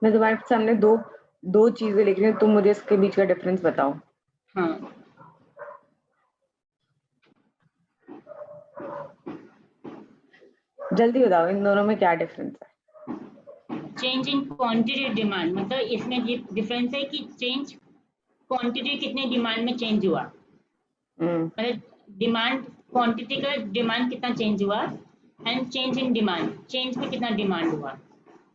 मैं तुम्हारे सामने दो दो चीजें लिख रही हूँ, तुम मुझे इसके बीच का डिफरेंस बताओ। हाँ, जल्दी बताओ, इन दोनों में क्या डिफरेंस है? चेंज इन क्वांटिटी डिमांड, मतलब इसमें डिफरेंस है कि चेंज क्वांटिटी कितने डिमांड में चेंज हुआ, मतलब डिमांड क्वांटिटी का डिमांड कितना चेंज हुआ, and change in demand, change में कितना डिमांड हुआ।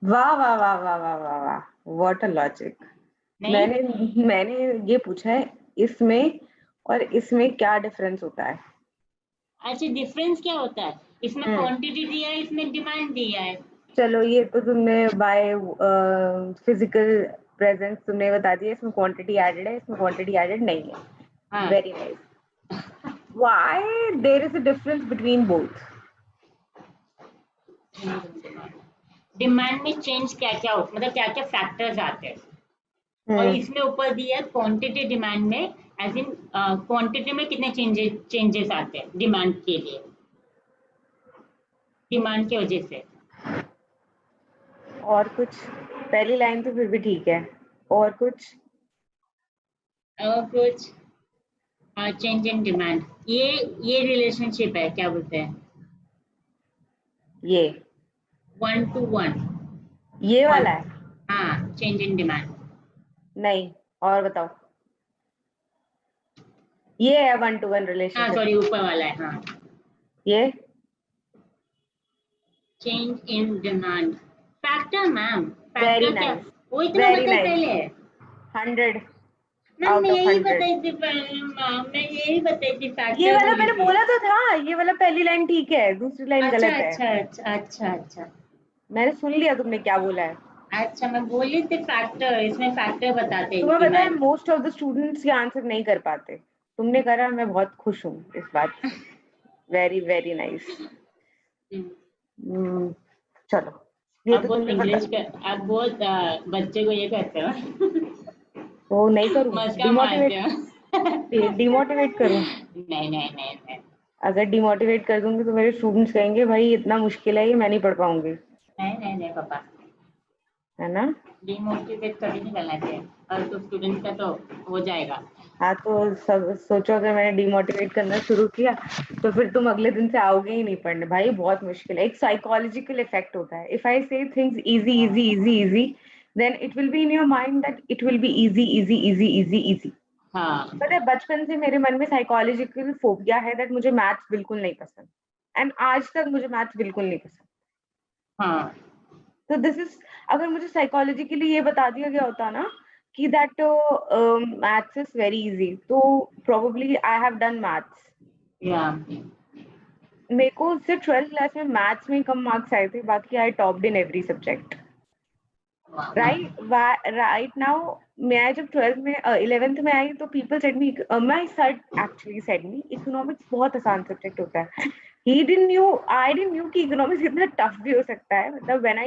वाह वाह वाह वाह वाह वाह वाह, व्हाट अ लॉजिक। नहीं, मैंने ये पूछा है इसमें और इसमें क्या डिफरेंस होता है। अच्छा, डिफरेंस क्या होता है, इसमें क्वांटिटी दिया है, इसमें डिमांड दिया है। चलो ये तो तुमने बाय फिजिकल प्रेजेंस तुमने बता दिया, इसमें क्वांटिटी एडेड है, इसमें क्वांटिटी एडेड नहीं है। हाँ, very nice. Why there is a difference between both? Demand में चेंज क्या क्या होता, मतलब क्या क्या फैक्टर्स आते हैं, और इसमें ऊपर दिया है क्वांटिटी डिमांड में, एज इन क्वांटिटी में कितने चेंजेस आते हैं डिमांड के लिए, डिमांड की वजह से। और कुछ? पहली लाइन तो फिर भी ठीक है, और कुछ? और कुछ, चेंज इन डिमांड, ये रिलेशनशिप है, क्या बोलते हैं, ये 1 to 1। ये वाला है? हाँ, चेंज इन डिमांड। नहीं, और बताओ। ये है 1 to 1 हाँ, रिलेशनशिप। सॉरी, ऊपर वाला है। हाँ, ये change in demand factor, ma'am very factor क्या, नाइस, वही तो मैं वेरी बताई नाइस। पहले। 100 मैम आउट मैं ऑफ यही 100। बताई थी पहले, मैम मैं यही बताई थी, ये फैक्टर वाला बोली मैंने थी। बोला तो था, ये वाला पहली लाइन ठीक है, दूसरी लाइन अच्छा गलत है। अच्छा अच्छा अच्छा अच्छा मैंने सुन लिया तुमने क्या बोला है। अच्छा, मैं बोली थी फैक्टर, इसमें फैक्टर बताते हैं तुम्हें पता है demand. Most of the students ये आंसर नहीं कर पाते, तुमने करा, मैं बहुत खुश हूँ इस बात से। Very very nice. चलो, ये अब तो बहुत तुमने इंग्लिश बता। का, अब बहुत बच्चे को ये कहते हो तो नहीं करूँ, मस्का मारते डिमोटिवेट, हो डिमोटिवेट करूँ? नहीं नहीं नहीं नहीं अगर डिमोटिवेट कर दूंगी तो मेरे स्टूडेंट्स कहेंगे भाई इतना मुश्किल है ये, मैं नहीं पढ़ पाऊंगी, नहीं नहीं नहीं पापा, है ना? डिमोटिवेट कभी नहीं करना चाहिए, और तो स्टूडेंट का तो हो जाएगा। हाँ तो सब सोचो, अगर मैंने डिमोटिवेट करना शुरू किया तो फिर तुम अगले दिन से आओगे ही नहीं पढ़ने। भाई बहुत मुश्किल है, एक साइकोलॉजिकल इफेक्ट होता है। If I say things easy easy easy easy, then it will be in your mind that it will be easy easy easy easy easy. हाँ, पता है बचपन से मेरे मन में साइकोलॉजिकल फोबिया है दैट मुझे मैथ्स बिल्कुल नहीं पसंद, एंड आज तक मुझे मैथ्स बिल्कुल नहीं पसंद। हाँ, तो दिस इज, अगर मुझे साइकोलॉजिकली ये बता दिया गया होता ना कि that maths is very easy, तो probably I have done maths. या मेरे को सिर्फ 12th क्लास में मैथ्स में कम मार्क्स आए थे, बाकी I topped in every subject. Right now मैं जब 12th में 11th में आई तो people said me, my sir actually said me, economics बहुत आसान सब्जेक्ट होता है। He didn't knew, I didn't knew कि इकोनॉमिक्स इतना टफ भी हो सकता है। मतलब when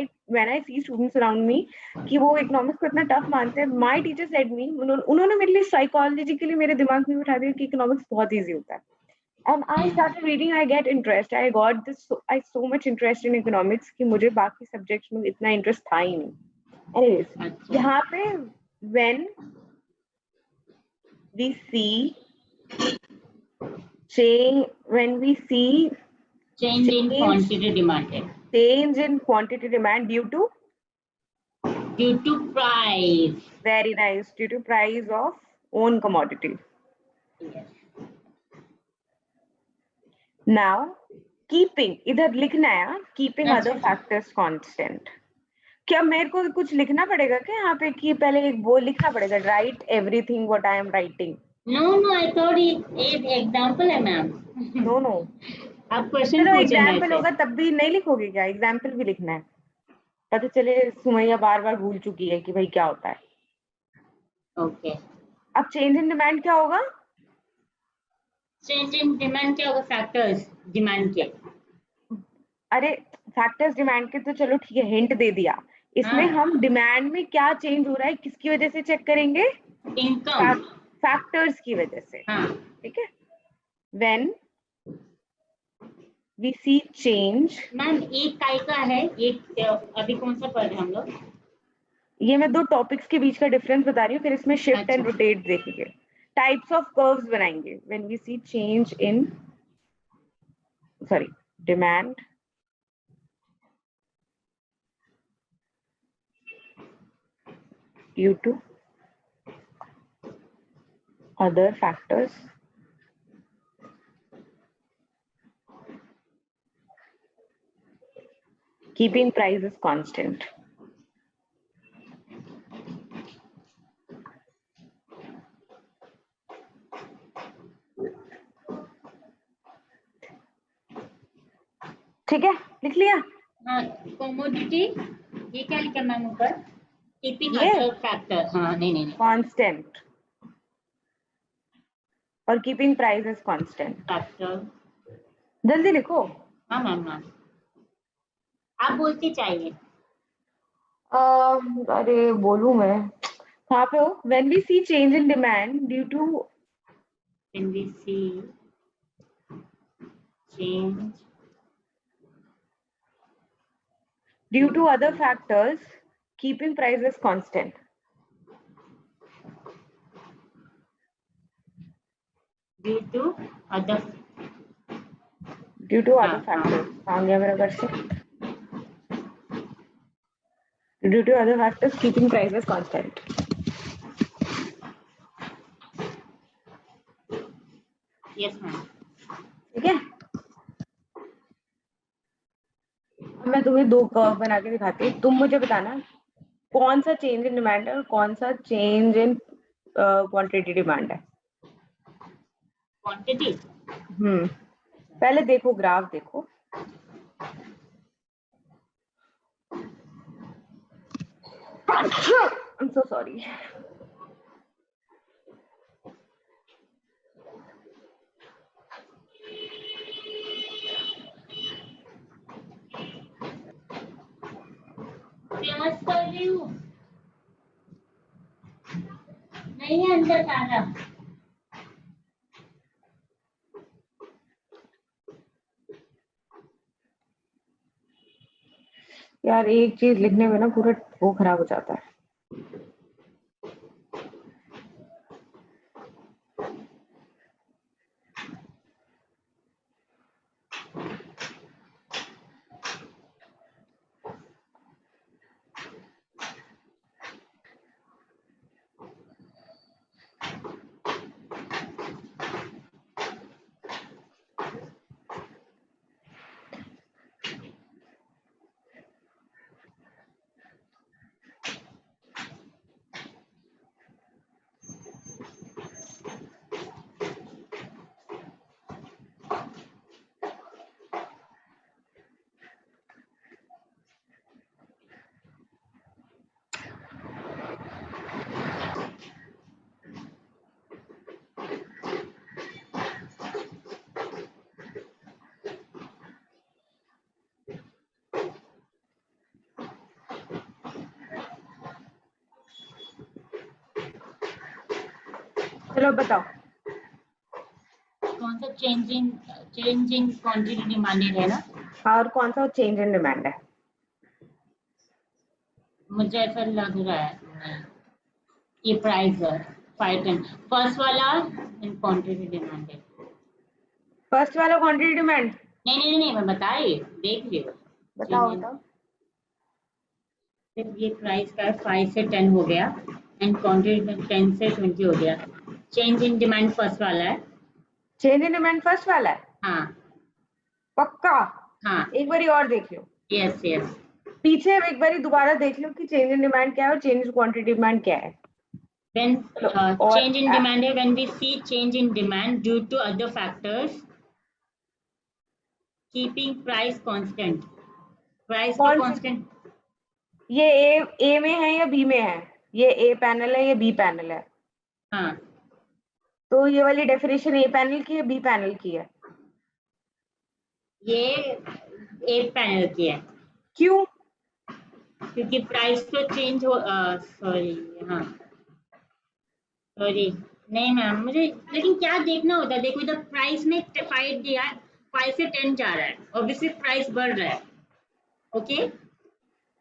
I see students around me कि वो इकोनॉमिक्स को इतना टफ मानते हैं, माय टीचर सेड मी, उन्होंने मेरे लिए साइकोलॉजिकली मेरे दिमाग में बिठा दिया कि इकोनॉमिक्स बहुत ईजी होता है। And I started reading, I get interest. I got this, I so much interest in economics कि मुझे बाकी subjects में इतना interest था ही नहीं. Anyways, अच्छा, यहाँ पे when we see when we see change in quantity demand है, change in quantity demand due to, due to price. very nice, due to price of own commodity. Now keeping, इधर लिखना है keeping other factors constant. क्या मेरे को कुछ लिखना पड़ेगा क्या यहाँ पे कि पहले एक वो लिखना पड़ेगा, write everything what I am writing? No no, I thought एक एग्जांपल है मैम। नो नो, आप क्वेश्चन चलो पूछे मेरे एग्जाम्पल से। होगा तब भी नहीं लिखोगे क्या? एग्जाम्पल भी लिखना है, पता चले सुमैया बार बार भूल चुकी है कि भाई क्या होता है। ओके, अब चेंज इन डिमांड क्या होगा? चेंज इन डिमांड क्या होगा, फैक्टर्स डिमांड के। अरे फैक्टर्स डिमांड के तो चलो ठीक है, हिंट दे दिया। इसमें हाँ, हम डिमांड में क्या चेंज हो रहा है किसकी वजह से चेक करेंगे? इनकम। फैक्टर्स की वजह से, हाँ, ठीक है। When we see change, ma'am एक काय का है, एक अभी कौन सा पढ़ रहे हैं हम लोग? ये मैं 2 टॉपिक्स के बीच का डिफरेंस बता रही हूँ, फिर इसमें शिफ्ट एंड रोटेट देखेंगे। टाइप्स ऑफ कर्व्स बनाएंगे when we see change in demand due to other factors keeping prices constant. ठीक है, लिख लिया? हाँ, कमोडिटी ये क्या लिखा मैम ऊपर? कीपिंग ये अदर फैक्टर। हाँ नहीं कांस्टेंट और कीपिंग प्राइसेस कांस्टेंट। फैक्टर जल्दी लिखो। हाँ मैम आप बोलती चाहिए। अरे बोलूं मैं? कहाँ पे हो? When we see change in demand due to when we see change due to other factors keeping prices constant. due to other factors. कहाँ गया मेरा cursor? Due to other factors keeping prices constant. yes ma'am. ठीक है, मैं तुम्हें 2 curve बना के दिखाती हूँ, तुम मुझे बताना कौन सा चेंज इन डिमांड है और कौन सा चेंज इन क्वांटिटी डिमांड है। क्वांटिटी पहले देखो ग्राफ देखो। I'm so sorry. फेमस कर रही हूँ नहीं है अंदर तारा। यार एक चीज लिखने में ना पूरा वो खराब हो जाता है। चलो बताओ कौन सा चेंज इन क्वांटिटी डिमांडेड है ना, और कौन सा चेंज इन डिमांड है? मुझे ऐसा लग रहा है ये प्राइस है 510 फर्स्ट वाला इन क्वांटिटी डिमांडेड। फर्स्ट वाला क्वांटिटी डिमांड नहीं मैं बता रही देख रही हूँ। बताओ। ये प्राइस का 5 से 10 हो गया एंड क्वांटिटी 10 से 20 हो गया। चेंज इन डिमांड फर्स्ट वाला है। चेंज इन डिमांड फर्स्ट वाला है? हाँ पक्का? हाँ एक बारी और देख लो। यस पीछे एक बारी दोबारा देख लो कि चेंज इन डिमांड क्या है और चेंज इन क्वांटिटी डिमांड क्या है। when change in demand है when we see change in demand due to other factors keeping price constant। Price को कांस्टेंट ये ए में है या बी में है? ये ए पैनल है या बी पैनल है? हाँ तो ये वाली डेफिनेशन ए पैनल की है बी पैनल की है? ये ए पैनल की है। क्यों? क्योंकि प्राइस तो चेंज हो सॉरी नहीं मैम मुझे लेकिन क्या देखना होता है। देखो इधर प्राइस में 5 दिया है 5 से 10 जा रहा है ऑब्वियसली प्राइस बढ़ रहा है। ओके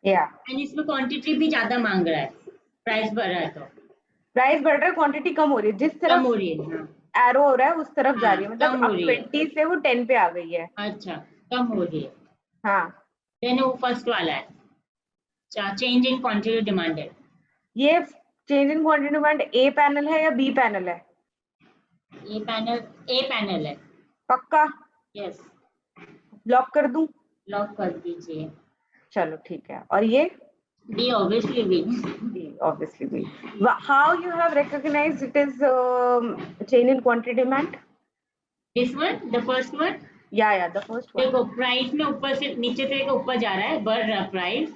या एंड इसमें क्वांटिटी भी ज्यादा मांग रहा है, प्राइस बढ़ रहा है तो प्राइस बढ़ रहा है, क्वांटिटी कम हो रही है, जिस कम तरफ हो रही है। हाँ एरो हो रहा है उस तरफ जा हाँ रही है, मतलब कम हो अब रही है। 20 से वो 10 पे आ गई है। अच्छा, कम हो रही है। हाँ, देन वो फर्स्ट वाला है, चेंज इन क्वांटिटी डिमांडेड। ये change in quantity demand A panel है या बी पैनल है? ये पैनल ए पैनल है। पक्का? यस, लॉक कर दूं? लॉक कर दीजिए। चलो ठीक है। और ये B, obviously B. B, obviously B. How you have recognized it is change in quantity demand? This one, the first one. Yeah, the first one. देखो प्राइस में ऊपर से नीचे से ऊपर जा रहा है, बढ़ रहा है प्राइस।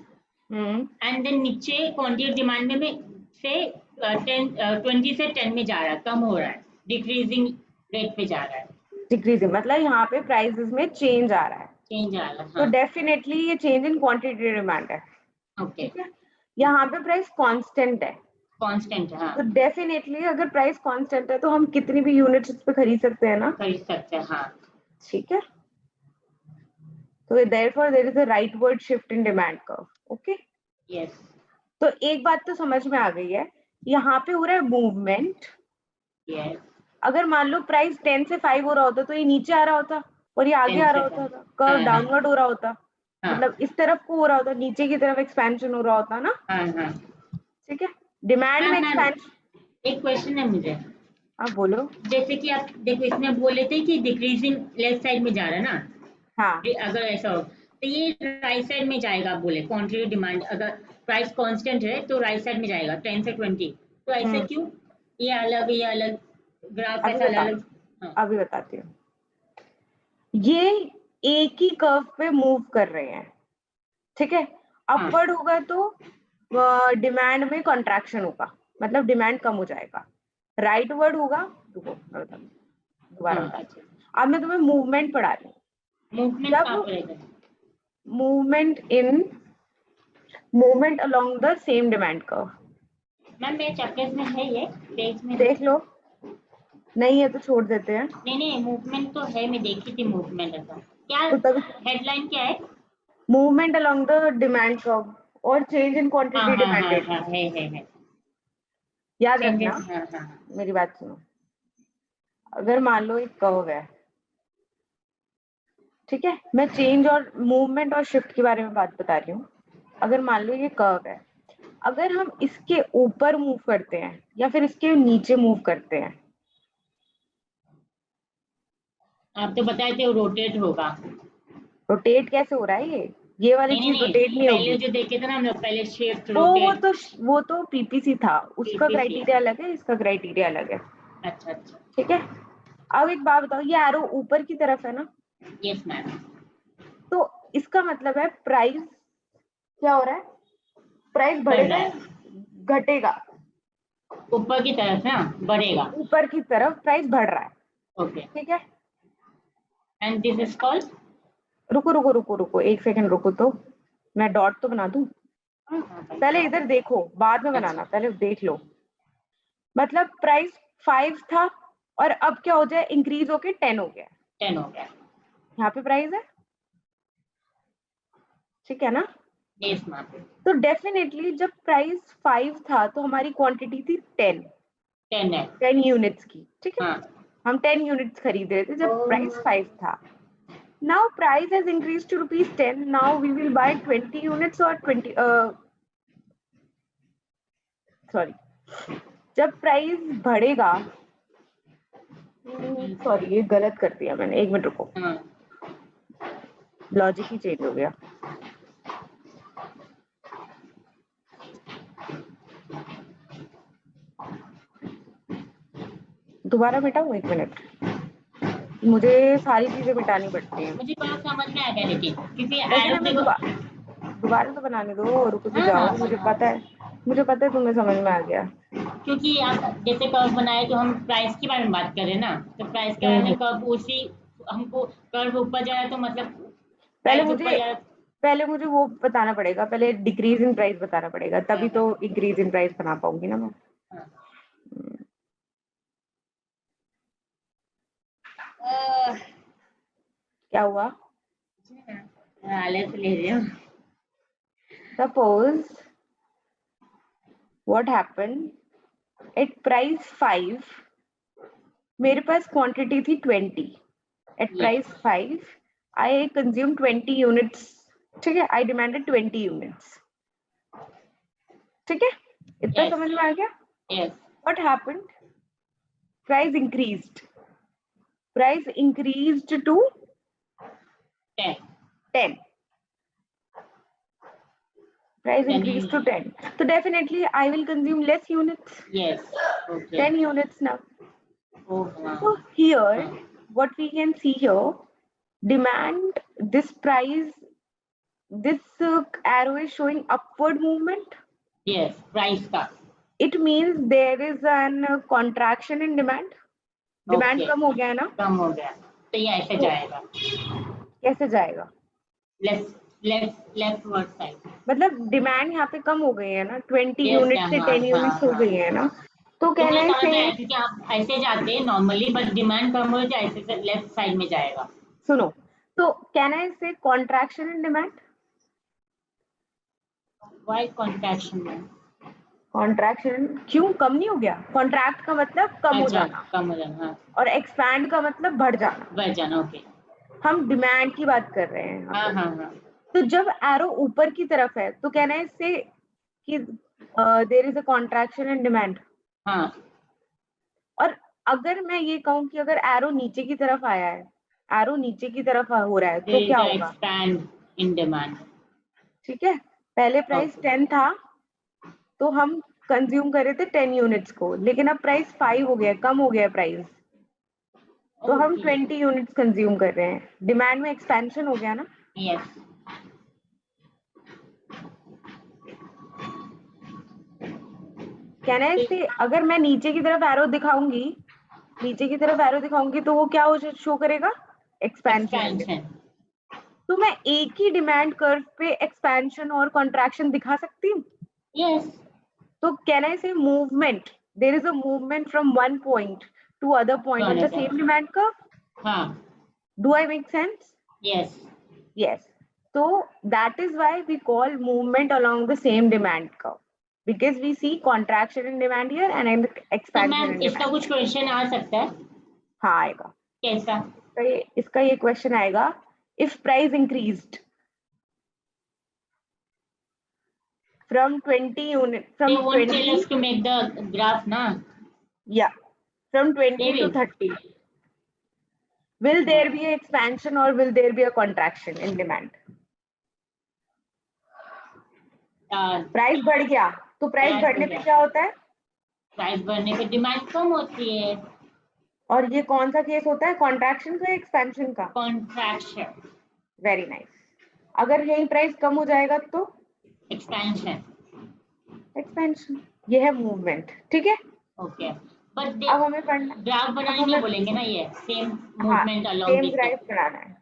Hmm. एंड देन नीचे क्वांटिटी डिमांड में से 20 से 10 में जा रहा है, कम हो रहा है, डिक्रीजिंग रेट पे जा रहा है। Decreasing मतलब यहाँ पे प्राइसेस में चेंज आ रहा है, चेंज आ रहा है, तो हाँ। डेफिनेटली ये चेंज इन क्वांटिटी डिमांड है। ओके, ठीक है, यहाँ पे प्राइस कांस्टेंट है, कांस्टेंट, हाँ। तो डेफिनेटली अगर प्राइस कांस्टेंट है तो हम कितनी भी यूनिट्स उस पे खरीद सकते हैं ना। खरीद सकते हैं, हाँ। ठीक है, तो therefore there is a rightward shift in demand curve. Okay, yes, तो एक बात तो समझ में आ गई है, यहाँ पे हो रहा है मूवमेंट। यस। अगर मान लो प्राइस 10 से 5 हो रहा होता तो ये नीचे आ रहा होता और ये आगे 10 आ से रहा होता 10, था, कर्व हाँ हाँ डाउनवर्ड हो रहा होता, हाँ मतलब इस तरफ को हो रहा होता, नीचे की तरफ एक्सपेंशन हो रहा होता ना। हाँ हाँ। ठीक है, डिमांड में मैम, एक्सपेंशन। एक क्वेश्चन है मुझे। आप बोलो। जैसे कि आप देखो, इसमें बोले थे कि डिक्रीजिंग लेफ्ट साइड में जा रहा है ना, हाँ। अगर ऐसा हो तो ये राइट साइड में जाएगा। आप बोले क्वांटिटी डिमांड अगर प्राइस कांस्टेंट है तो राइट साइड में जाएगा 10 से 20, तो ऐसे क्यों? ये अलग ग्राफ अभी ऐसा अलग बता अलग। हाँ, अभी बताती हूँ। ये एक ही कर्व पे मूव कर रहे हैं, ठीक है। हाँ। अपवर्ड होगा तो डिमांड में कॉन्ट्रैक्शन होगा, मतलब डिमांड कम हो जाएगा। राइट वर्ड होगा, रुको मैं बताती हूँ, दोबारा हाँ, बताती अच्छा। हूँ। अब मैं तुम्हें मूवमेंट पढ़ा रही हूँ। मूवमेंट कहाँ जब पर रहेगा? Movement along the same demand curve. Ma'am मेरे चैप्टर्स में है ये, पेज में देख नहीं। लो, नहीं है तो छोड़ देते हैं। नहीं, मूवमेंट तो है, मैं देखी थी मूवमेंट। ऐसा क्या तो तभी हेडलाइन क्या है? Movement along the demand curve और चेंज इन हाँ क्वांटिटी हाँ हाँ डिमांडेड। हाँ, है। याद रखना, चेंजेस, हाँ हाँ हाँ। मेरी बात सुनो। अगर मान लो एक कर्व है, ठीक है, मैं चेंज और मूवमेंट और शिफ्ट के बारे में बात बता रही हूँ। अगर मान लो ये कर्व है, अगर हम इसके ऊपर मूव करते हैं या फिर इसके नीचे मूव करते हैं। आप तो बताए थे वो रोटेट होगा। रोटेट कैसे हो रहा है? ये वाली चीज नहीं, रोटेट नहीं पहले होगी। जो देखे थे ना हम लोग, पहले शिफ्ट वो वो रोटेट। तो वो तो पीपीसी था, उसका पीपीसी। क्राइटेरिया अलग है, इसका क्राइटेरिया अलग है। अच्छा अच्छा। ठीक है, अब एक बात बताओ, ये एरो ऊपर की तरफ है ना, यस मैम। तो इसका मतलब है प्राइस क्या हो रहा है? प्राइस बढ़ बढ़ेगा रहा या है, घटेगा? ऊपर की तरफ ना बढ़ेगा। ऊपर की तरफ प्राइस बढ़ रहा है। ओके, ठीक है, एंड दिस इज कॉल्ड। रुको एक सेकंड रुको, तो मैं डॉट तो बना दूं। पहले इधर देखो, बाद में अच्छा, बनाना, पहले देख लो। मतलब प्राइस 5 था और अब क्या हो जाए, इंक्रीज होके 10 हो गया। 10 हो गया। यहाँ पे प्राइस है, ठीक है ना। Yes ma'am. तो डेफिनेटली जब प्राइस 5 था तो हमारी क्वांटिटी थी 10 10 है। 10 यूनिट्स की। ठीक है, हाँ। हम 10 यूनिट्स खरीद रहे थे जब प्राइस 5 था। Now price has increased to rupees 10. Now we will buy 20 units or 20 sorry, जब प्राइस बढ़ेगा, सॉरी ये गलत कर दिया मैंने, एक मिनट रुको, हाँ, लॉजिक ही चेंज हो गया। दोबारा मिटाऊं, एक मिनट, मुझे सारी चीजें मिटानी पड़ती हैं। मुझे बात समझ में आ गया, क्योंकि लेकिन एरो हमें देखो। दोबारा तो बनाने दो, रुको तो हाँ हाँ जाओ, हाँ, मुझे पता है तुम्हें समझ में आ गया। क्योंकि आप जैसे कर्व बनाए तो हम प्राइस के बारे में बात कर रहे हैं ना, तो प्राइस के बारे हम्म। में कर्व उसी, हमको कर्व ऊपर जा रहा है तो मतलब पहले प्राइस ऊपर मुझे जा रहा है। पहले मुझे वो बताना पड़ेगा, पहले डिक्रीज इन प्राइस बताना पड़ेगा, हाँ तभी हाँ तो इंक्रीज इन प्राइस बना पाऊंगी ना मैं। हाँ। क्या हुआ? आलस ले रही हूँ। Suppose what happened at price 5 मेरे पास क्वांटिटी थी 20 at price 5 I consumed 20 units. ठीक है, I demanded 20 units. ठीक है, इतना समझ में आ गया? Yes. What happened? Price increased. Price increased to 10. Price increased to 10. So definitely I will consume less units. Yes. Okay. 10 units now. Oh, wow. So here, what we can see here, demand, this price, this arrow is showing upward movement. Yes, price का. It means there is an contraction in demand. Demand Okay. कम हो गया है ना? कम हो गया. तो ये ऐसे जाएगा. कैसे जाएगा? Leftward side. मतलब डिमांड यहाँ पे कम हो गई है ना, 20 यूनिट से 10 यूनिट्स हो गई है ना, तो कहना है से कि आप ऐसे जाते हैं नॉर्मली, बट डिमांड कम हो जाए ऐसे से लेफ्ट साइड में जाएगा. सुनो, तो कहना है से contraction in demand. Why contraction में? कॉन्ट्रैक्शन क्यों? कम नहीं हो गया. कॉन्ट्रैक्ट का मतलब कम हो जाना. कम हो जाना. हाँ. और एक्सपैंड का मतलब बढ़ जाना. बढ़ जाना. ओके. हम डिमांड की बात कर रहे हैं. हाँ हाँ हाँ. तो जब एरो ऊपर की तरफ है तो कहना है इससे कि there is a contraction in demand. हाँ. और अगर मैं ये कहूँ कि अगर एरो नीचे की तरफ आया है, एरो नीचे की तरफ हो रहा है, तो क्या होगा? Expand in demand. ठीक है, पहले प्राइस 10 था तो हम कंज्यूम कर रहे थे 10 यूनिट्स को, लेकिन अब प्राइस 5 हो गया, कम हो गया प्राइस, तो हम 20 यूनिट्स कंज्यूम कर रहे हैं. डिमांड में एक्सपेंशन हो गया ना? यस. कहना है इससे अगर मैं नीचे की तरफ एरो दिखाऊंगी, तो वो क्या शो करेगा? एक्सपेंशन. तो मैं एक ही डिमांड कर्व पे एक्सपेंशन और कॉन्ट्रैक्शन दिखा सकती हूँ. यस. तो कहना है इसे movement, there is a movement from one point to other point of the same demand curve. हाँ. Do I make sense? Yes. Yes. So that is why we call movement along the same demand curve, because we see contraction in demand here and expansion in demand. इसका कुछ question आ सकता है? हाँ आएगा. कैसा? इसका ये क्वेश्चन आएगा, if price increased from 20 unit from 20 to make the graph na? Yeah, from 20 to 30, will there be an expansion or will there be a contraction in demand? Price बढ़ गया तो प्राइस बढ़ने पे क्या होता है? प्राइस बढ़ने पे डिमांड कम होती है. और ये कौन सा केस होता है, कॉन्ट्रैक्शन का, एक्सपेंशन का? कॉन्ट्रैक्शन. Very nice. अगर यही प्राइस कम हो जाएगा तो एक्सपेंशन. ये है मूवमेंट. ठीक है. ओके. बट अब हमें पढ़ना, ग्राफ बनाने में बोलेंगे ना, ये same movement along same graph बनाना है.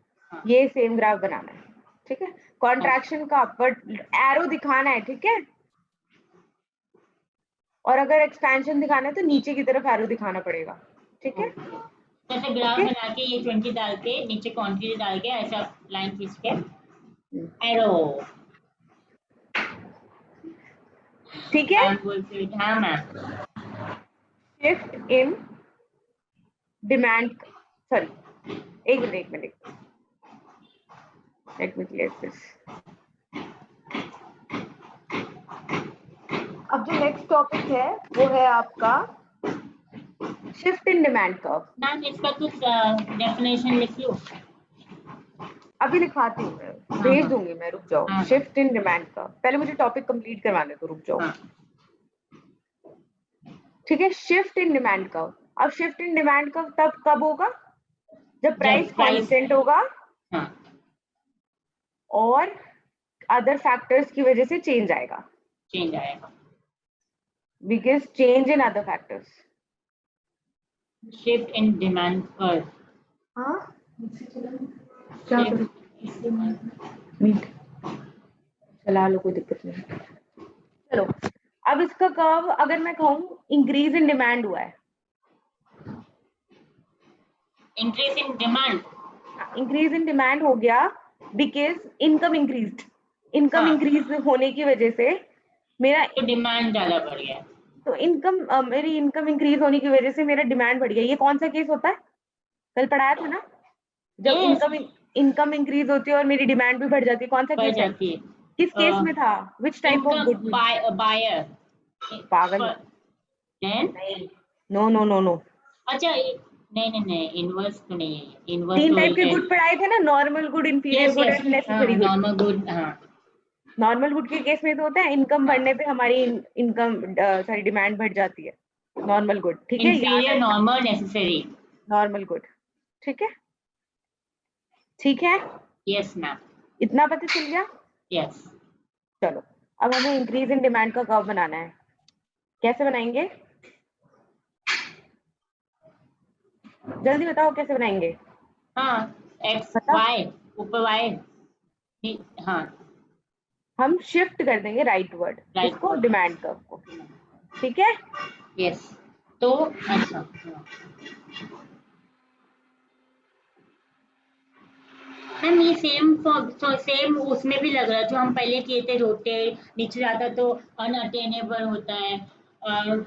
ये सेम ग्राफ बनाना है. ठीक है. कॉन्ट्रैक्शन का अपवर्ड एरो दिखाना है. ठीक है. और अगर एक्सपेंशन दिखाना है तो नीचे की तरफ एरो दिखाना पड़ेगा. ठीक है. जैसे ग्राफ बना के ये 20 डाल के नीचे क्वांटिटी डाल के ऐसा लाइन खींच के एरो. ठीक है. हाँ ma'am. Shift in demand, sorry एक minute, let me clear this. अब जो नेक्स्ट टॉपिक है वो है आपका shift in demand curve. Ma'am इसका कुछ डेफिनेशन लिख लो. अभी लिखवाती हूँ मैं, भेज दूंगी मैं, रुक जाओ. शिफ्ट इन डिमांड कर्व, पहले मुझे टॉपिक कंप्लीट करवाने दो, रुक जाओ. ठीक है. Shift in demand curve. अब शिफ्ट इन डिमांड कर्व तब कब होगा? जब प्राइस कांस्टेंट होगा और अदर फैक्टर्स की वजह से चेंज आएगा. Because change in other factors. Shift in demand curve. हाँ क्या करूं? मीट चला लो, कोई दिक्कत नहीं. चलो, अब इसका कर्व अगर मैं कहूँ इंक्रीज इन डिमांड हुआ है. Increase in demand. Increase in demand हो गया बिकॉज इनकम इंक्रीज्ड. इनकम हाँ। इंक्रीज होने की वजह से मेरा तो डिमांड ज्यादा बढ़ गया। तो मेरी इनकम इंक्रीज होने की वजह से मेरा डिमांड बढ़ गया। ये कौन सा केस होता है? कल पढ़ाया था ना, जब यस, इनकम इंक्रीज होती है और मेरी डिमांड भी बढ़ जाती है। कौन सा बढ़ केस है? जाती है। किस केस में था? Which type of income good में? बायर। पागल। देन नहीं, नो नो नो नो। अच्छा, नहीं नहीं नहीं, इनवर्स तो नहीं है, इनवर्स तीन तो टाइप के है। गुड पढ़ाए थे ना, normal good, inferior yes good yes, and हाँ, नेसेसरी गुड। नॉर्मल गुड, हाँ नॉर्मल गुड के केस में तो होता है इनकम हाँ। बढ़ने पे हमारी इनकम सॉरी डिमांड बढ़ जाती है। नॉर्मल गुड, ठीक है, याद इंफीरियर, रहेगा। Normal, necessary. नॉर्मल गुड, ठीक है, ठीक है, यस मैम। इतना पता चल गया। यस। चलो, अब हमें इंक्रीज इन डिमांड का कर्व बनाना है। कैसे बनाएंगे? जल्दी बताओ कैसे बनाएंगे। हाँ, एक्स बताओ। वाई, ऊपर वाई। हाँ, हम शिफ्ट कर देंगे राइट वर्ड राइट इसको, वर्ड। डिमांड कर्व को, ठीक है। यस। तो अच्छा, हाँ। मैम ये सेम उसमें भी लग रहा है जो हम पहले किए थे, रोटेट नीचे जाता तो अनअटेनेबल होता है। और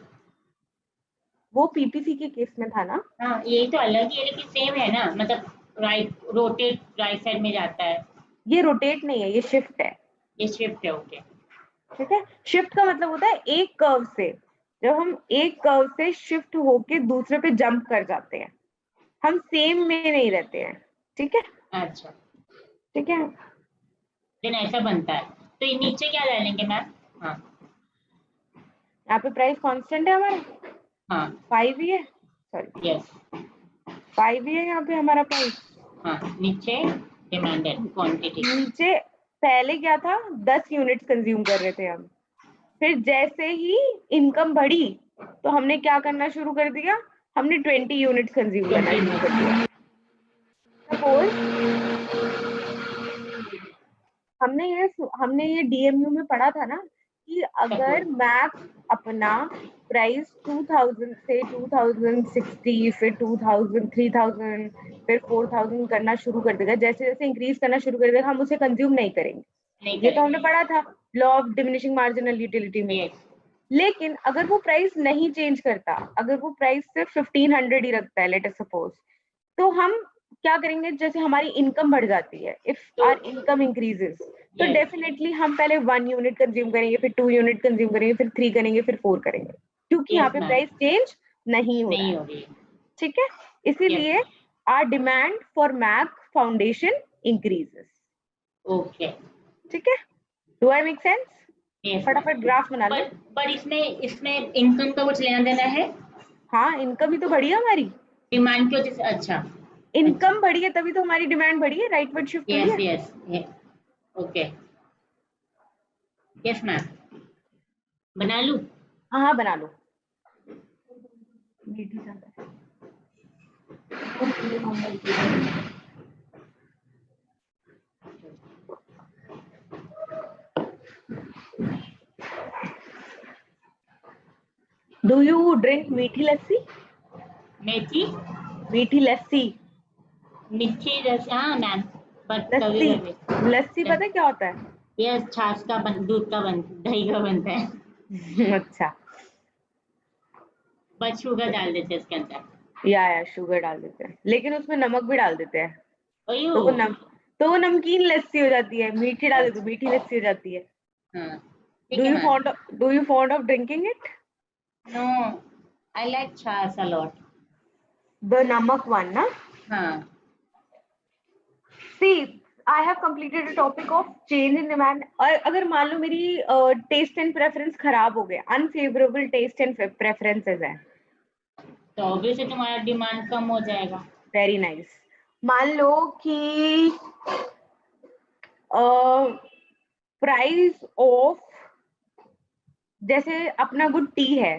वो पीपीसी के केस में था ना। हाँ, ये तो अलग ही है लेकिन सेम है ना, मतलब राइट, रोटेट राइट साइड में जाता है। ये रोटेट नहीं है, ये शिफ्ट है, ये शिफ्ट है, ओके। ठीक है। शिफ्ट का मतलब होता है एक कर्व से, जब हम एक कर्व से शिफ्ट होके दूसरे पे जंप कर जाते हैं, हम सेम में नहीं रहते हैं, ठीक है, अच्छा, ठीक है। देन ऐसा बनता है। तो ये नीचे क्या डालेंगे मैम? हाँ यहाँ पे प्राइस कांस्टेंट है हमारा, हाँ। 5 ही है, सॉरी यस। 5 ही है यहाँ पे हमारा प्राइस। हाँ, नीचे डिमांडेड क्वांटिटी। नीचे पहले क्या था, 10 यूनिट्स कंज्यूम कर रहे थे हम, फिर जैसे ही इनकम बढ़ी तो हमने क्या करना शुरू कर दिया, हमने 20 यूनिट्स कंज्यूम करना शुरू कर दिया। सपोज हमने ये डीएमयू में पढ़ा था ना कि अगर मैक्स अपना प्राइस 2000 से 2060 फिर 2000 3000 फिर 4000 करना शुरू कर देगा, जैसे जैसे इंक्रीज करना शुरू कर देगा हम उसे कंज्यूम नहीं करेंगे। नहीं ये तो हमने करेंगे। पढ़ा था law of diminishing marginal utility में। यस। लेकिन अगर वो प्राइस नहीं चेंज करता, अगर वो प्राइस सिर्फ 1500 ही रखता है लेट अस सपोज, तो हम क्या करेंगे, जैसे हमारी इनकम बढ़ जाती है, इफ तो आर इनकम इंक्रीजेस, तो यस, डेफिनेटली हम पहले 1 यूनिट कंज्यूम करेंगे, फिर 2 यूनिट कंज्यूम करेंगे, फिर 3 करेंगे, फिर 4 करेंगे, क्योंकि यहाँ यस पे मैम, प्राइस चेंज नहीं हो रहा नहीं है, हो रही है। ठीक है। यस इसीलिए ma'am, our demand for MAC foundation increases, okay. ठीक है। Do I make sense? Yes फटाफट मैम। ग्राफ बना लो। पर इसमें इसमें इनकम का कुछ लेना देना है? हाँ, इनकम ही तो बढ़ी है हमारी, डिमांड की वजह से, अच्छा। अच्छा, इनकम बढ़ी है तभी तो हमारी डिमांड बढ़ी है, राइटवर्ड शिफ्ट हुई यस है। Yes, okay. यस मैम, बना लूं? हाँ बना लो। मीठी ज्यादा है। डू यू ड्रिंक मीठी लस्सी? मेथी, मीठी लस्सी। मीठी रस, हाँ मैम, बट कभी लस्सी, लस्सी कभी। पता है क्या होता है? ये छाछ का दूध का दही का बनता है। अच्छा, बस शुगर डाल देते हैं इसके अंदर। या शुगर डाल देते हैं, लेकिन उसमें नमक भी डाल देते हैं, अयो। तो वो नमकीन लस्सी हो जाती है, मीठी डाल देते तो मीठी लस्सी हो जाती है। हाँ, डू ठीक है you ma'am. Fond do you fond of drinking it? No, I like chaas a lot. The namak one ना। हाँ। See, I have completed a topic of change in demand. और अगर मान लो मेरी टेस्ट एंड प्रेफरेंस खराब हो गए, अनफेवरेबल टेस्ट एंड प्रेफरेंसेस है, तो ऑब्वियसली तुम्हारा डिमांड कम हो जाएगा। Very nice. मान लो कि प्राइस ऑफ, जैसे अपना गुड टी है,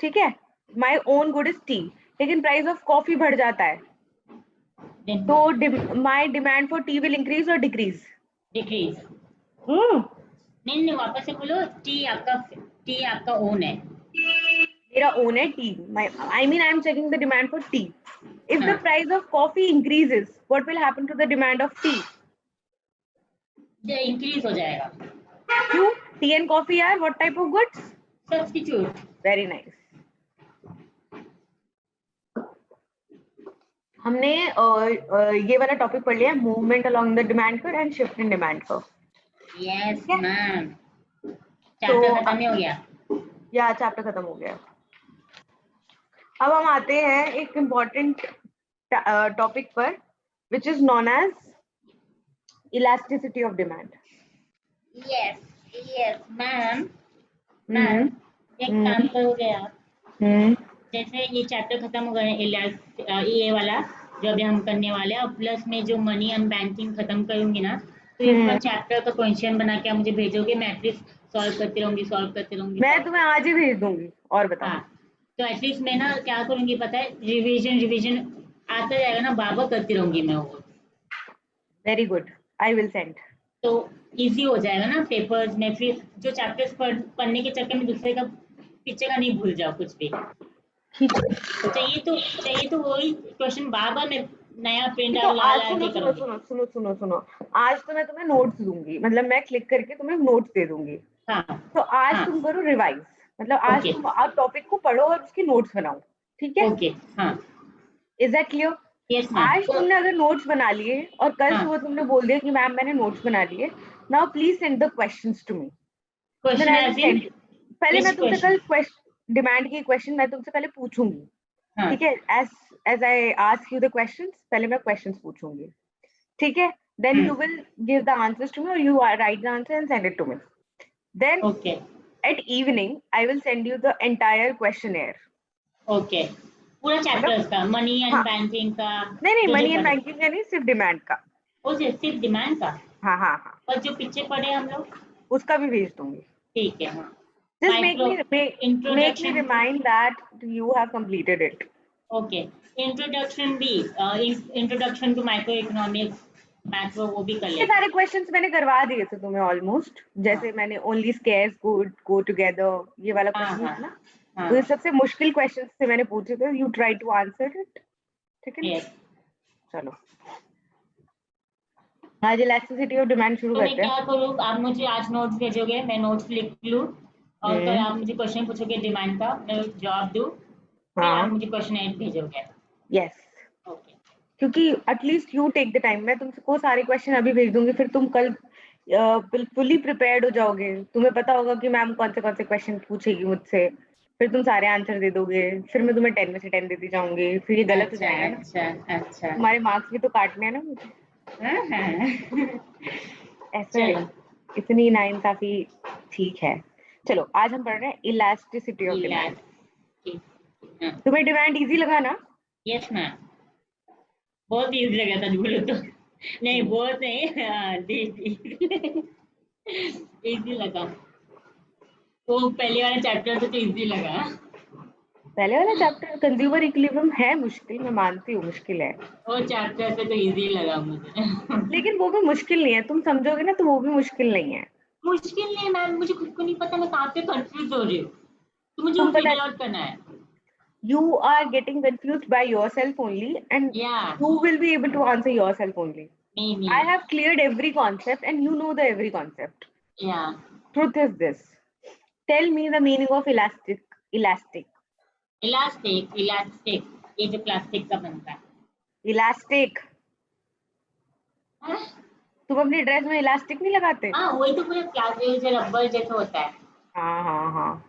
ठीक है, my own good is T, लेकिन प्राइस ऑफ कॉफी बढ़ जाता है, तो माई demand for T will increase और डिक्रीज? डिक्रीज। हम्म, नहीं नहीं, वापस से बोलो। टी आपका ओन है। मेरा ओन है T, I mean I'm checking the demand for tea. If the हाँ, price of coffee increases, what will happen to the demand of tea? ये इंक्रीज हो जाएगा। क्यों? टी एंड कॉफी यार, what type of goods? Substitute. Very nice. हमने ये वाला topic पढ़ लिया, movement along the demand curve and shift in demand curve. Yes ma'am. तो चैप्टर खत्म ही हो गया। या चैप्टर खत्म हो गया। अब हम आते हैं एक इम्पॉर्टेंट टॉपिक पर, which is known as elasticity of demand. Yes yes ma'am. Ma'am एक काम करोगे आप? जैसे ये चैप्टर खत्म हो गए, ये वाला जो अभी हम करने वाले हैं, प्लस में जो मनी एंड बैंकिंग खत्म करूंगी ना, तो इसका चैप्टर का क्वेश्चन बना के आप मुझे भेजोगे, मैं एटलीस्ट सॉल्व करती रहूंगी। मैं तुम्हें आज ही भेज दूंगी। और बताओ। हाँ, तो एटलीस्ट मैं ना क्या करूंगी पता है, रिवीजन आता जाएगा ना, बाबा करती रहूंगी मैं वो। Very good, I will send. तो इजी हो जाएगा ना पेपर्स में, फिर जो चैप्टर्स पढ़ने के चक्कर में दूसरे का पीछे का नहीं भूल जाओ कुछ भी। चाहिए तो वही क्वेश्चन बार बार मैं नया प्रिंट तो आउट आज ला सुनो के सुनो करूंगी। सुनो सुनो सुनो सुनो, आज तो मैं तुम्हें नोट्स दूंगी, मतलब मैं क्लिक करके तुम्हें नोट्स दे दूंगी। हाँ तो आज हाँ तुम करो रिवाइज, मतलब आज ओके तुम आप टॉपिक को पढ़ो और उसकी नोट्स बनाओ, ठीक है? ओके हाँ is that clear? Yes ma'am. आज तुमने अगर नोट्स बना लिए और कल हाँ सुबह तुमने बोल दिया कि मैम मैंने नोट्स बना लिए, now please send the questions to me, then question I will again send. पहले विच मैं तुमसे क्वेश्चन? कल डिमांड के क्वेश्चन मैं तुमसे पहले पूछूंगी, हाँ ठीक है? As I ask you the questions, पहले मैं क्वेश्चंस पूछूंगी, ठीक है? Then you will give the answers to me, or you write the answer and send it to me. Then okay at evening I will send you the entire questionnaire. Okay, पूरा मतलब chapters का, money and हाँ, banking का, नहीं जो जो money and पढ़े, banking का नहीं, सिर्फ डिमांड का। वो सिर्फ डिमांड का, हाँ हाँ हाँ, और जो पीछे पढ़े हम लोग, उसका भी भेज दूंगी। ठीक है हाँ। Just micro make me introduction, remind that you have completed it. Okay, introduction भी, introduction to micro economics, macro, वो भी कर ये लेते सारे क्वेश्चंस मैंने करवा दिए थे तुम्हें ऑलमोस्ट, जैसे मैंने ओनली स्केयर्स गो टुगेदर, ये वाला हाँ क्वेश्चन हाँ था ना, हाँ तो ये सबसे मुश्किल क्वेश्चंस थे मैंने पूछे थे, you try to answer it, ठीक है ना? yes। चलो आज इलास्टिसिटी ऑफ डिमांड शुरू तो मैं करते हैं। क्या करूँ, आप मुझे आज नोट्स भेजोगे, मैं नोट्स लिख लूँ, और कल आप मुझे क्वेश्चन पूछोगे डिमांड का, मैं जवाब दूँ, फिर आप हाँ मुझे क्वेश्चन एड भेजोगे। यस, ओके क्योंकि at least you take the time, मैं तुमको सारे क्वेश्चन अभी भेज दूंगी, फिर तुम कल फुली प्रिपेयर्ड हो जाओगे, तुम्हें पता होगा कि मैम कौन से क्वेश्चन पूछेगी मुझसे, फिर तुम सारे आंसर दे दोगे, फिर मैं तुम्हें 10 में से 10 देती जाऊंगी, फिर ये गलत हो अच्छा जाएगा ना, अच्छा अच्छा। तुम्हारे मार्क्स भी तो काटने हैं ना मुझे, हाँ हाँ ऐसे चलो इतनी नाइंसाफी ठीक है। चलो आज हम पढ़ रहे हैं इलास्टिसिटी ऑफ डिमांड। ठीक, हाँ तुम्हें डिमांड इजी लगा ना? यस मैम, बहुत इजी लगा था बोलो तो, नहीं बहुत नहीं, इजी लगा, वो पहले वाला चैप्टर तो इजी लगा। पहले वाला चैप्टर कंज्यूमर इक्विलिब्रियम है मुश्किल, मैं मानती हूँ मुश्किल है, वो चैप्टर से तो इजी लगा मुझे। लेकिन वो भी मुश्किल नहीं है, तुम समझोगे ना तो वो भी मुश्किल नहीं है। मुश्किल नहीं मैम, मुझे खुद को नहीं पता मैं कहाँ पे कंफ्यूज हो रही हूँ, तो मुझे वो तुम पता, फिगर आउट करना है। you are getting confused by yourself only, and या you will be able to answer yourself only. I नहीं have cleared every concept and you know the every concept. या Truth is this, tell me the meaning of elastic elastic, ये जो plastic का बनता है। elastic। हाँ तुम अपनी ड्रेस में इलास्टिक नहीं लगाते? हाँ, वही तो पूरा प्लास्टिक जो रबर जैसा होता है। हाँ हाँ हाँ,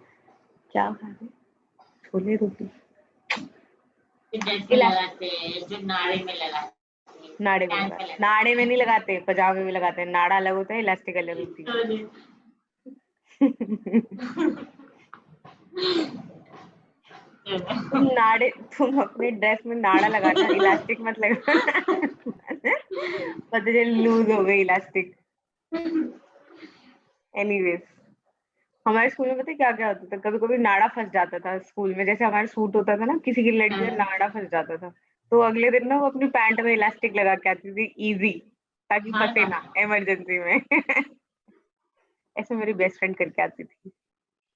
क्या खा रहे? छोले रोटी। जो ड्रेस में लगाते हैं, जो नाड़े में लगाते हैं, नाड़े में पैंट में लगाते, लगाते नाड़े में नहीं लगाते, पजामे में लगाते हैं, नाड़ा अलग होता है, इलास्टिक अलग होती हैं। तुम अपने ड्रेस में नाड़ा लगाना, इलास्टिक मत लगाना। पता चल लूज हो गई इलास्टिक। एनीवेज, हमारे स्कूल में पता है क्या क्या होता था, कभी कभी नाड़ा फंस जाता था स्कूल में, जैसे हमारा सूट होता था ना, किसी की लड़की का नाड़ा फंस जाता था, तो अगले दिन ना वो अपनी पैंट में इलास्टिक लगा के आती थी, इजी, ताकि हाँ फंसे हाँ ना इमरजेंसी में। ऐसे मेरी बेस्ट फ्रेंड करके आती थी।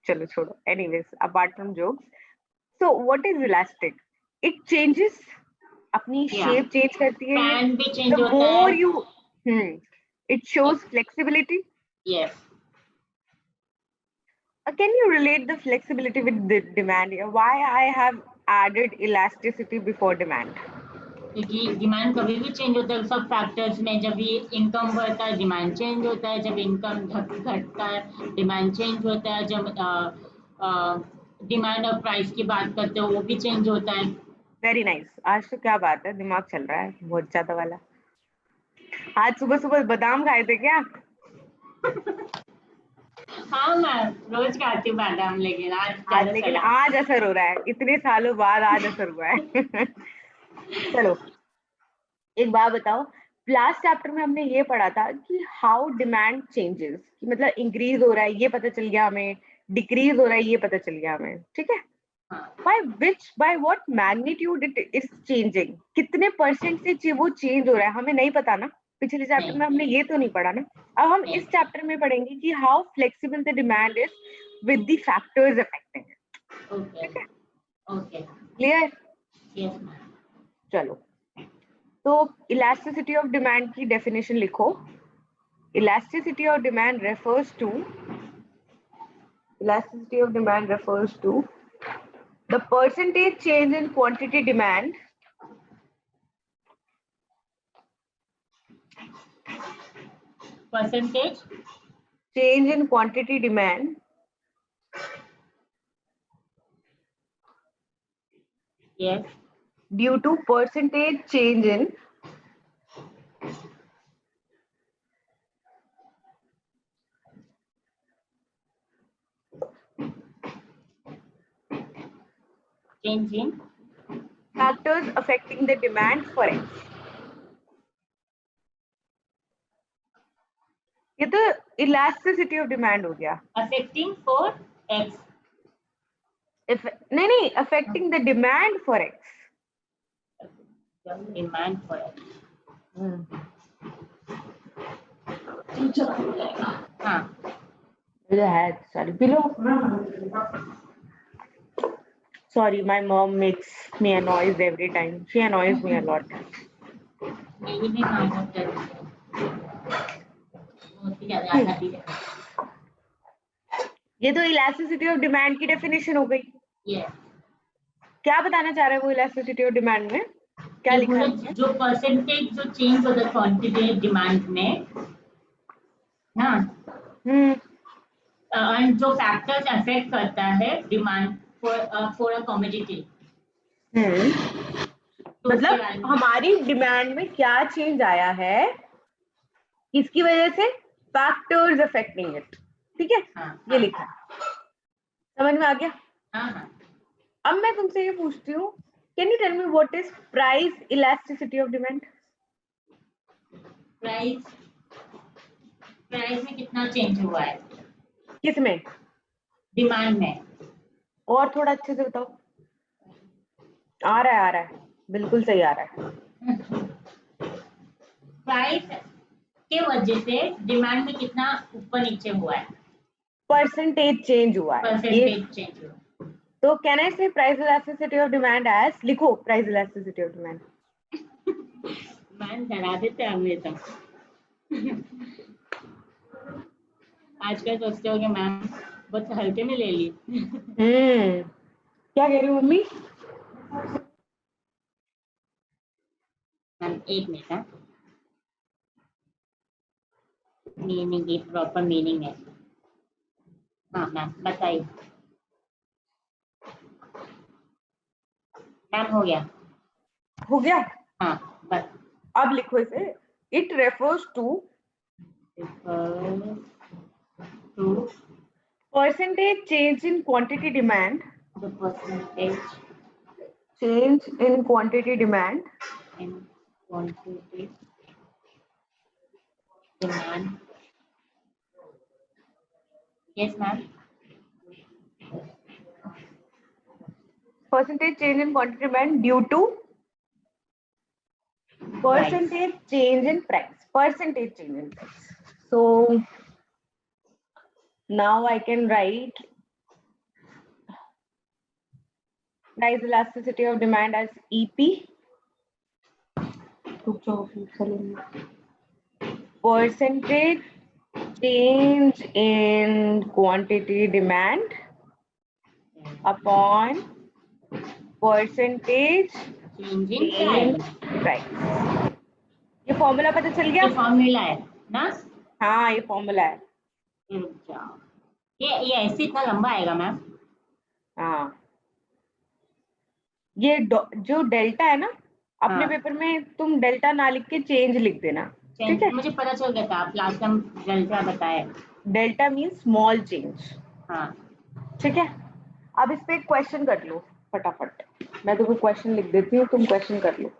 चलो छोड़ो, anyways apart from jokes, so what is elastic? It changes, अपनी या शेप चेंज करती है ये, पैंट भी द चेंज होता है। More you It shows flexibility. Yes. Can you relate the flexibility with the demand here? Why I have added elasticity before demand? क्योंकि demand कभी भी चेंज होता है सब फैक्टर्स में. जब ये इनकम बढ़ता है डिमांड चेंज होता है, जब इनकम घटता है डिमांड चेंज होता है, जब डिमांड और प्राइस की बात करते हो वो भी चेंज होता है. Very nice. आज तो क्या बात है, दिमाग चल रहा है बहुत ज्यादा वाला. आज सुबह सुबह बादाम खाए थे क्या? हाँ मैं रोज खाती हूँ बादाम, लेकिन लेकिन आज असर हो रहा है. इतने सालों बाद आज असर हुआ है. चलो एक बात बताओ, लास्ट चैप्टर में हमने ये पढ़ा था कि हाउ डिमांड चेंजेस, कि मतलब इंक्रीज हो रहा है ये पता चल गया हमें, डिक्रीज हो रहा है ये पता चल गया हमें, ठीक है. by what magnitude it is changing, कितने परसेंट से वो चेंज हो रहा है हमें नहीं पता ना. पिछले चैप्टर में हमने ये तो नहीं पढ़ा ना. अब हम इस चैप्टर में पढ़ेंगे कि how flexible the demand is with the factors affecting it. ठीक है, ओके क्लियर? यस. चलो तो इलास्टिसिटी ऑफ डिमांड की डेफिनेशन लिखो. Elasticity of demand refers to the percentage change in quantity demand change in quantity demand yes due to percentage change in factors affecting the demand for X. ये तो elasticity of demand हो गया. affecting for X. नहीं affecting the demand for X. Demand for X. हाँ. Sorry, below. Sorry, my mom makes me a noise every time. She annoys me a lot. मेरी भी माँ ये तो इलास्टिसिटी ऑफ डिमांड की डेफिनेशन हो गई. yes. क्या बताना चाह रहे हैं वो इलास्टिसिटी ऑफ डिमांड में? क्या लिखा है? जो परसेंटेज जो चेंज होता है क्वांटिटी डिमांड में ना, एंड जो फैक्टर्स अफेक्ट करता है डिमांड फॉर अ कमोडिटी. मतलब हमारी डिमांड में क्या चेंज आया है, इसकी वजह से फैक्टर्स अफेक्टिंग इट. ठीक है, ये लिखा है. समझ में आ गया? हाँ. अब मैं तुमसे ये पूछती हूँ, can you tell me what is price elasticity of demand? Price में कितना चेंज हुआ है? किसमें? डिमांड में. और थोड़ा अच्छे से बताओ. आ रहा है बिल्कुल सही आ रहा है. प्राइस के वजह से डिमांड में कितना ऊपर नीचे हुआ है? परसेंटेज चेंज हुआ है. परसेंटेज चेंज हुआ. तो can I say price elasticity of demand as, लिखो price elasticity of demand. Ma'am डरा देते हैं हमें तो. आजकल सोचते हो कि मैम बहुत हल्के में ले ली. क्या कह रही हो मम्मी? मैम एक मिनट. हाँ, मीनिंग की प्रॉपर मीनिंग है. हाँ मैम बताइए. मैम हो गया. हाँ बस. अब लिखो इसे. It refers to percentage change in quantity demand. The percentage change in quantity demand yes ma'am. Percentage change in quantity demand due to percentage change in price. Percentage change in price. So now I can write price elasticity of demand as EP. percentage change in quantity demand upon percentage change in in price. price। ये formula पता चल गया? ये formula है ना? हाँ, ये formula है। रुक जाओ, ये ऐसे इतना लंबा आएगा मैम? हाँ, ये जो डेल्टा है ना, अपने हाँ। पेपर में तुम डेल्टा ना लिख के चेंज लिख देना, ठीक है? मुझे पता चल गया था, आप लास्ट टाइम डेल्टा बताए। Delta means small change. हाँ ठीक है, अब इस पे एक क्वेश्चन कर लो फटाफट। मैं तुम्हें क्वेश्चन लिख देती हूँ, तुम क्वेश्चन कर लो।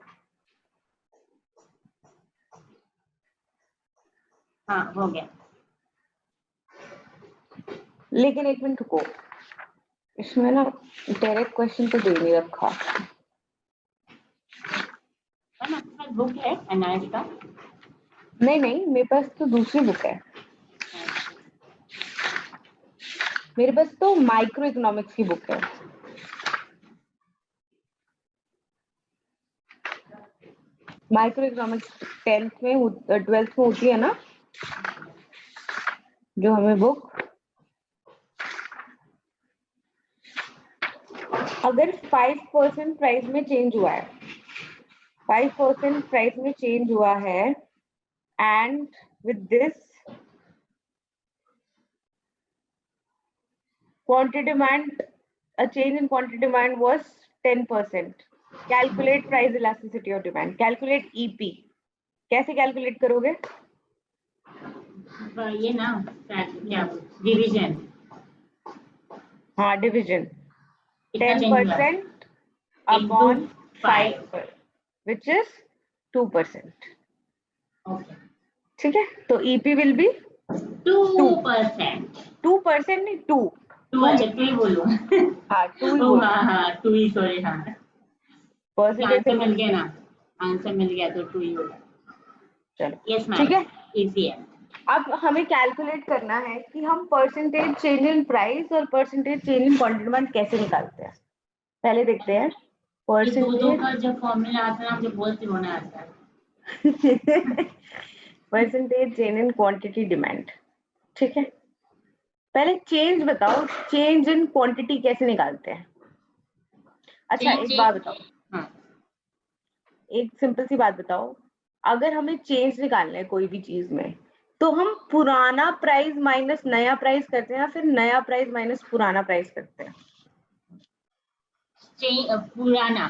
हाँ, हो गया। लेकिन एक मिनट रुको, इसमें ना डायरेक्ट क्वेश्चन तो दे नहीं रखा। मैम आपके पास बुक है एनआईटी का? नहीं नहीं, मेरे पास तो दूसरी बुक है। मेरे पास तो माइक्रो इकोनॉमिक्स की बुक है। माइक्रो इकोनॉमिक्स 10th में 12th में होती है ना, जो हमें बुक। अगर 5% प्राइस में चेंज हुआ है, 5% प्राइस में चेंज हुआ है, and with this quantity demand, a change in quantity demand was 10%. Calculate price elasticity of demand. Calculate EP. कैसे कैलकुलेट करोगे? ये ना क्या डिवीजन? हाँ, division 10% upon 5 which is 2%. Okay, ठीक है, तो EP will be 2%। 2% नहीं 2। अच्छा 2 ही बोलो। हाँ 2 ही ओ बोलो। हाँ 2 ही, सॉरी। हाँ, परसेंटेज आंसर मिल गया ना, आंसर मिल गया तो 2 ही होगा। चलो यस मैम, ठीक है। इजी है। अब हमें कैलकुलेट करना है कि हम परसेंटेज चेंज इन प्राइस और percentage change in quantity demand कैसे निकालते हैं। पहले देखते हैं ये दो परसेंटेज का जब फॉर्मूला आता है ना, मुझे बहुत होना आता है। Percentage change in quantity demand. ठीक है, पहले चेंज बताओ, चेंज इन क्वांटिटी कैसे निकालते हैं? अच्छा एक बात बताओ, हाँ, एक सिंपल सी बात बताओ, अगर हमें चेंज निकालना है कोई भी चीज में, तो हम पुराना प्राइस माइनस नया प्राइस करते हैं या फिर नया प्राइस माइनस पुराना प्राइस करते हैं? पुराना।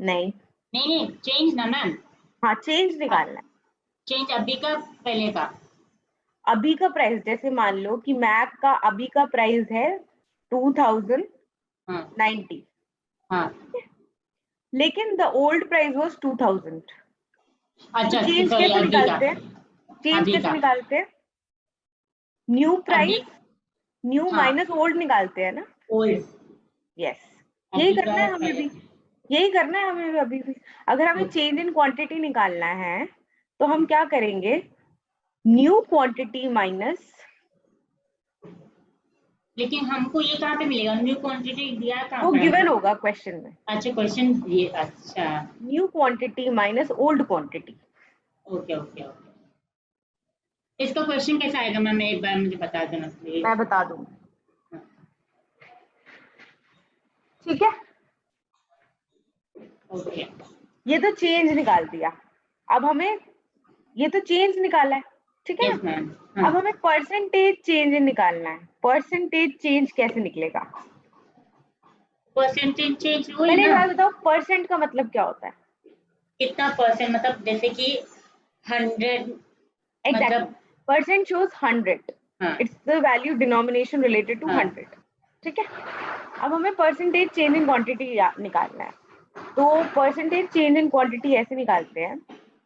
नहीं नहीं, चेंज ना मैम। हाँ, चेंज निकालना है। चेंज अभी का पहले का? अभी का प्राइस, जैसे मान लो कि मैक का अभी का प्राइस है 2090। हाँ, लेकिन द ओल्ड प्राइस वाज 2000। अच्छा तो चेंज सॉरी, कैसे अभी का। निकालते हैं? चेंज अभी कैसे का निकालते हैं? न्यू अभी। प्राइस, न्यू हाँ, माइनस ओल्ड निकालते हैं ना। ओल्ड। यस, यही अभी का करना है हमें पहले। भी, यही करना है हमें भी अभी भी। अगर हमें चेंज इन क्वांटिटी निकालना है तो हम क्या करेंगे? न्यू क्वांटिटी माइनस, लेकिन हमको ये कहाँ पे मिलेगा? न्यू क्वांटिटी दिया कहाँ वो पे गिवन हमको? होगा क्वेश्चन में। अच्छा, क्वेश्चन ये, अच्छा। New quantity minus old quantity. Okay okay okay. इसका क्वेश्चन कैसा आएगा मैम, एक बार मुझे बता देना प्लीज। मैं बता दूंगी, ठीक है। ओके। ये तो चेंज निकाल दिया, अब हमें, ये तो चेंज निकाला है, ठीक है यस ना। मैम। अब हमें परसेंटेज चेंज निकालना है। परसेंटेज चेंज कैसे निकलेगा? परसेंटेज चेंज हुई पहले एक ना? बात बताओ, परसेंट का मतलब क्या होता है? कितना परसेंट, मतलब जैसे कि 100, एग्जैक्टली, मतलब। Percent shows 100। हाँ, it's the value denomination related to हाँ। 100। ठीक है, अब हमें परसेंटेज चेंज इन क्वांटिटी निकालना है। तो परसेंटेज चेंज इन क्वांटिटी ऐसे निकालते हैं,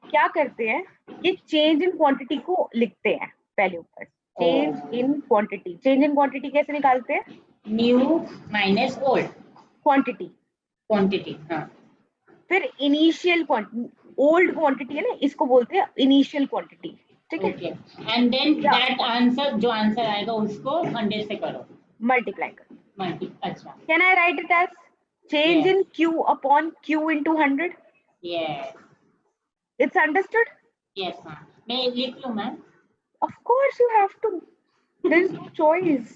क्या करते हैं, ये चेंज इन क्वांटिटी को लिखते हैं पहले ऊपर। Change in quantity, change in quantity कैसे निकालते हैं? New minus old quantity, quantity. हाँ, फिर इनिशियल क्वांटिटी, ओल्ड क्वांटिटी है ना, इसको बोलते हैं इनिशियल क्वांटिटी। ठीक है, okay. And then that answer, जो आंसर आएगा उसको 100 से करो, मल्टीप्लाई कर। मल्टी। अच्छा, can I write it as change in Q upon Q into 100? Yes it's understood? Yes ma'am. मैं लिख लूं ma'am? Of course you have to. There is no choice.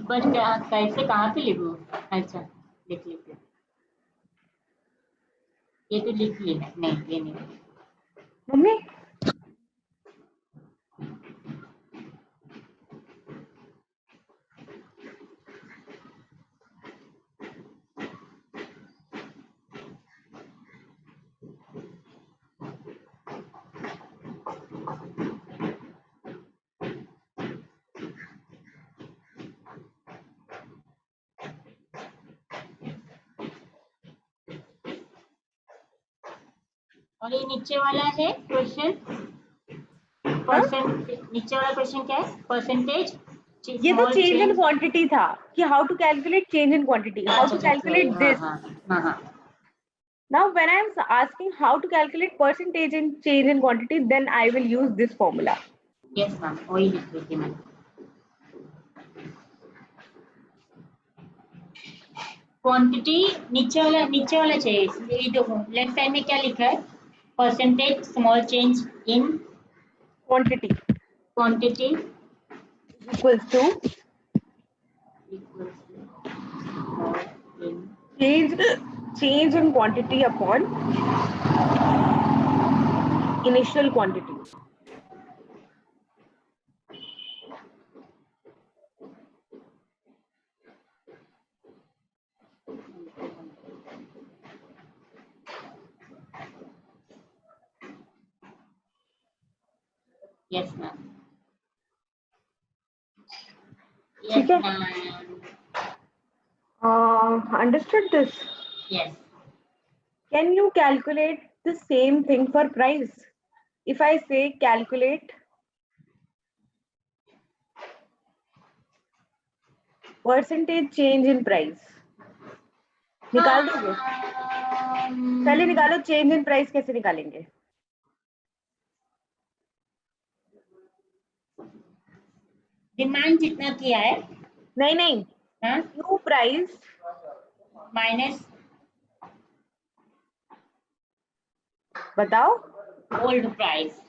But कैसे, कहाँ पे लिखूं? अच्छा, लिख लिख, ये तो लिख ली है। नहीं, ये नहीं। मम्मी और ये नीचे वाला है क्वेश्चन, नीचे वाला क्वेश्चन क्या है? परसेंटेज, ये तो चेंज इन क्वांटिटी था कि how to calculate change in quantity, how to calculate this. Now when I am asking how to calculate percentage in change in quantity, then I will use this formula. Yes ma'am, वही लिख रही थी मैं। Quantity नीचे वाला चाहिए। ये देखो लेफ्ट साइड में क्या लिखा है? Percentage small change in quantity equals to change in quantity upon initial quantity. Yes ma'am. ठीक है? Understood this? Yes. Can you calculate the same thing for price? If I say calculate percentage change in price, निकाल दोगे? पहले निकालो change in price कैसे निकालेंगे? Demand जितना किया है। नहीं, न्यू प्राइस माइनस, बताओ, ओल्ड प्राइस।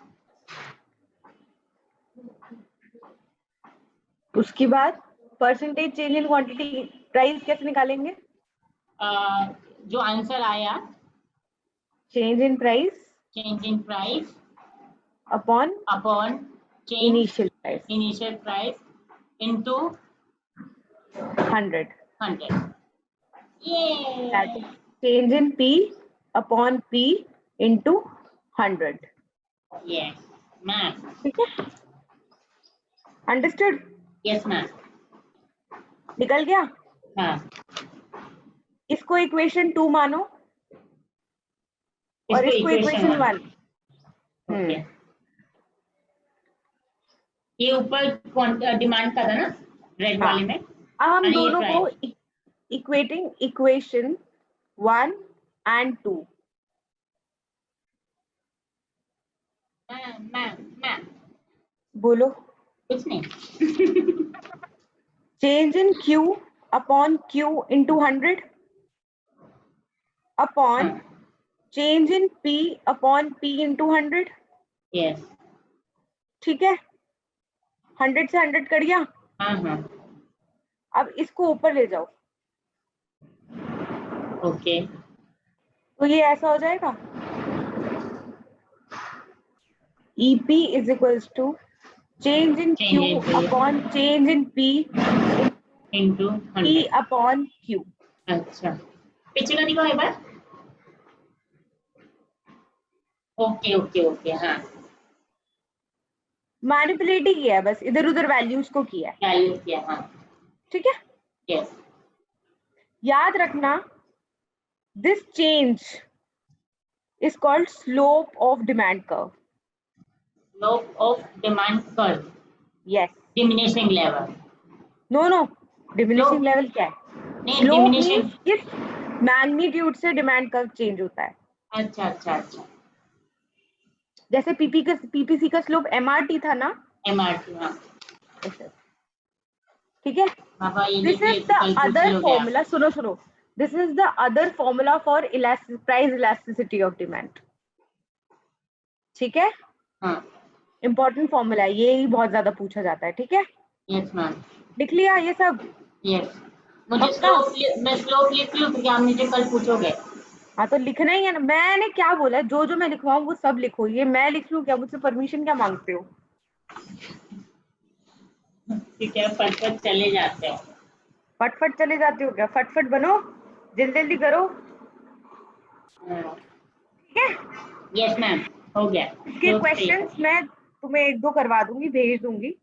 उसके बाद percentage change in quantity price कैसे निकालेंगे? जो आंसर आया, change in price upon initial price into 100. ये That is change in P upon P into 100. Yes, ma'am. ठीक है? Understood? Yes, ma'am. निकल गया? हाँ। इसको इक्वेशन 2 मानो और इसको इक्वेशन 1. ये ऊपर डिमांड का था ना, रेड वाले में। अब हम दोनों को इक्वेटिंग इक्वेशन 1 and 2. मैम बोलो। कुछ नहीं। Change in Q upon Q into 100 upon change in P upon P into 100. Yes. ठीक है? 100 से 100 कट गया। अब इसको ऊपर ले जाओ। ओके। तो ये ऐसा हो जाएगा, EP is equals to change in Q upon change in P into P upon Q. अच्छा, पीछे का दिखाओ एक बार। ओके, हाँ। मैनिपुलेट ही किया है, बस इधर उधर वैल्यूज को किया है। हाँ। ठीक है? यस। याद रखना, this change is called slope of demand curve. Slope of demand curve. Yes. Diminishing level. No. Diminishing level क्या है? नहीं, Slope diminishing means इस मैग्नीट्यूड से डिमांड कर्व चेंज होता है। अच्छा। जैसे पीपीसी का स्लोप MRT था ना? MRT, हाँ। ठीक है? This is the other formula. सुनो। This is the other formula for price elasticity of demand. ठीक है, हाँ इंपॉर्टेंट फॉर्मूला है, ये ही बहुत ज्यादा पूछा जाता है, ठीक है। Yes ma'am. लिख लिया ये सब? यस। मुझे पक्का? मैं स्लोप लिख लूँ क्योंकि आप मुझे कल पूछोगे। हाँ तो लिखना ही है ना, मैंने क्या बोला, जो जो मैं लिखवाऊँ वो सब लिखो, ये मैं लिख लूँ क्या, मुझसे परमिशन क्या मांगते हो? ठीक है, फटफट चले जाते हो। फटफट चले जाते हो क्या? फटफट बनो, जल्दी जल्दी करो, ठीक है। यस मैम, हो गया। इसके तो क्वेश्चंस मैं तुम्हें एक दो करवा दूंगी, भेज दूंगी, ठीक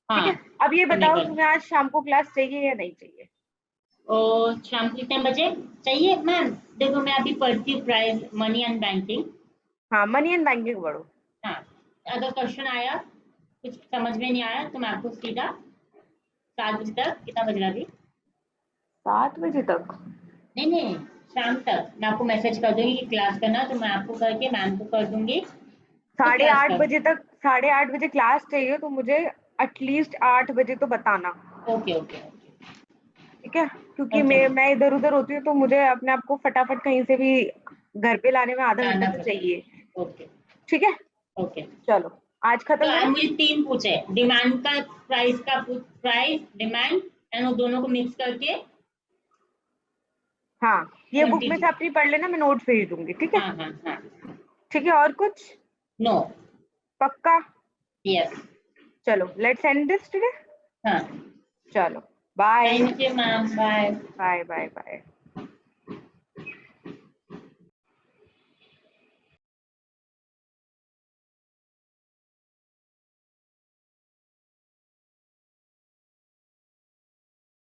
हाँ, है। अब ये तो बताओ, निकल। तुम्हें आज शाम को क्लास चाहिए या नहीं चाहिए? और शाम के कितने बजे चाहिए मैम? देखो मैं अभी पढ़ती हूँ प्राइस मनी एंड बैंकिंग। हाँ, मनी एंड बैंकिंग पढ़ो। हाँ, अगर क्वेश्चन आया कुछ समझ में नहीं आया तो मैं आपको सीधा 7 बजे तक, कितना बज रहा अभी? 7 बजे तक? नहीं नहीं, शाम तक मैं आपको मैसेज कर दूंगी कि क्लास करना, तो मैं आपको करके मैम को कर दूंगी तो साढ़े क्लास आठ कर। बजे तक, 8:30 बजे क्लास चाहिए, तो मुझे एटलीस्ट 8 बजे तो बताना, ओके ओके ठीक है। क्योंकि ओके मैं इधर उधर होती हूँ, तो मुझे अपने आप को फटाफट कहीं से भी घर पे लाने में आधा घंटा जाना तो पड़ेगा। चाहिए, ओके ठीक है। ओके। चलो, आज तो खत्म आज करें? मुझे 3 पूछे, डिमांड का, प्राइस डिमांड एंड वो दोनों को मिक्स करके हाँ, ये बुक में क्वांटिटी। से अपनी पढ़ लेना, मैं नोट्स भेज दूंगी, ठीक है। हाँ हाँ हाँ। ठीक है, और कुछ? नो। पक्का? यस। चलो, लेट्स एंड दिस टुडे। हाँ। चलो, bye thank you ma'am, bye. Bye bye bye.